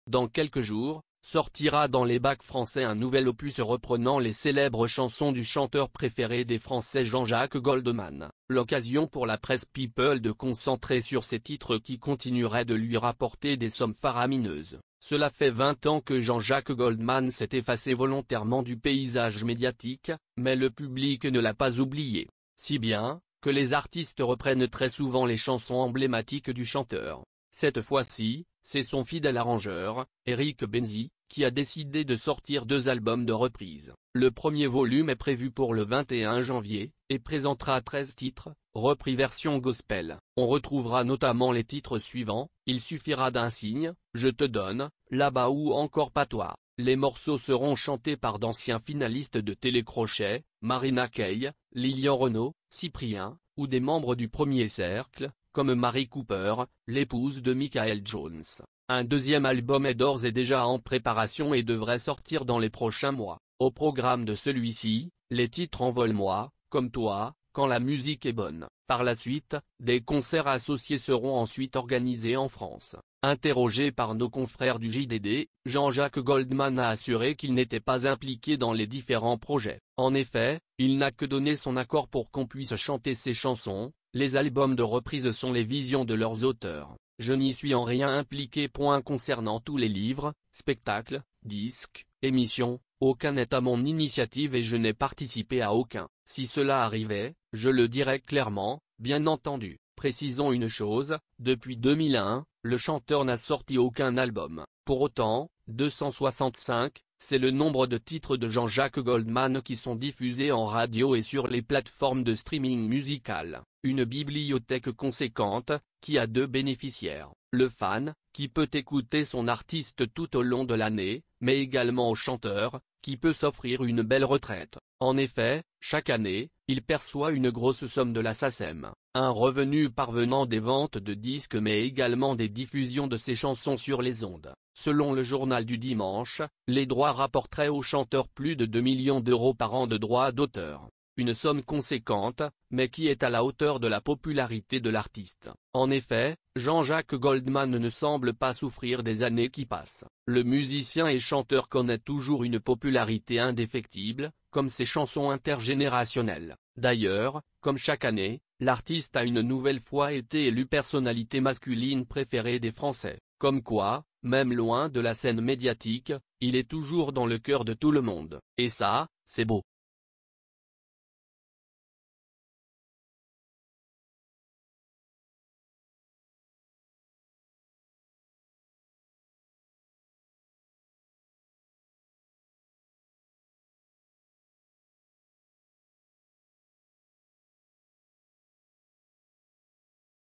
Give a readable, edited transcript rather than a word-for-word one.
Dans quelques jours, sortira dans les bacs français un nouvel opus reprenant les célèbres chansons du chanteur préféré des Français Jean-Jacques Goldman. L'occasion pour la presse People de concentrer sur ces titres qui continueraient de lui rapporter des sommes faramineuses. Cela fait 20 ans que Jean-Jacques Goldman s'est effacé volontairement du paysage médiatique, mais le public ne l'a pas oublié. Si bien, que les artistes reprennent très souvent les chansons emblématiques du chanteur. Cette fois-ci, c'est son fidèle arrangeur, Eric Benzi, qui a décidé de sortir 2 albums de reprises. Le premier volume est prévu pour le 21 janvier, et présentera 13 titres, repris version gospel. On retrouvera notamment les titres suivants, Il suffira d'un signe, Je te donne, Là-bas ou encore Patois. Les morceaux seront chantés par d'anciens finalistes de Télécrochet, Marina Kaye, Lilian Renaud, Cyprien, ou des membres du Premier Cercle, comme Marie Cooper, l'épouse de Michael Jones. Un deuxième album est d'ores et déjà en préparation et devrait sortir dans les prochains mois. Au programme de celui-ci, les titres Envole-moi, Comme toi, Quand la musique est bonne. Par la suite, des concerts associés seront ensuite organisés en France. Interrogé par nos confrères du JDD, Jean-Jacques Goldman a assuré qu'il n'était pas impliqué dans les différents projets. En effet, il n'a que donné son accord pour qu'on puisse chanter ses chansons, les albums de reprise sont les visions de leurs auteurs. Je n'y suis en rien impliqué. Concernant tous les livres, spectacles, disques, émissions, aucun n'est à mon initiative et je n'ai participé à aucun. Si cela arrivait, je le dirais clairement, bien entendu. Précisons une chose, depuis 2001, le chanteur n'a sorti aucun album. Pour autant, 265, c'est le nombre de titres de Jean-Jacques Goldman qui sont diffusés en radio et sur les plateformes de streaming musical. Une bibliothèque conséquente, qui a 2 bénéficiaires. Le fan, qui peut écouter son artiste tout au long de l'année, mais également au chanteur, qui peut s'offrir une belle retraite. En effet, chaque année, il perçoit une grosse somme de la SACEM, un revenu parvenant des ventes de disques mais également des diffusions de ses chansons sur les ondes. Selon le journal du dimanche, les droits rapporteraient au chanteur plus de 2 millions d'euros par an de droits d'auteur. Une somme conséquente, mais qui est à la hauteur de la popularité de l'artiste. En effet, Jean-Jacques Goldman ne semble pas souffrir des années qui passent. Le musicien et chanteur connaît toujours une popularité indéfectible, comme ses chansons intergénérationnelles. D'ailleurs, comme chaque année, l'artiste a une nouvelle fois été élu personnalité masculine préférée des Français. Comme quoi, même loin de la scène médiatique, il est toujours dans le cœur de tout le monde. Et ça, c'est beau.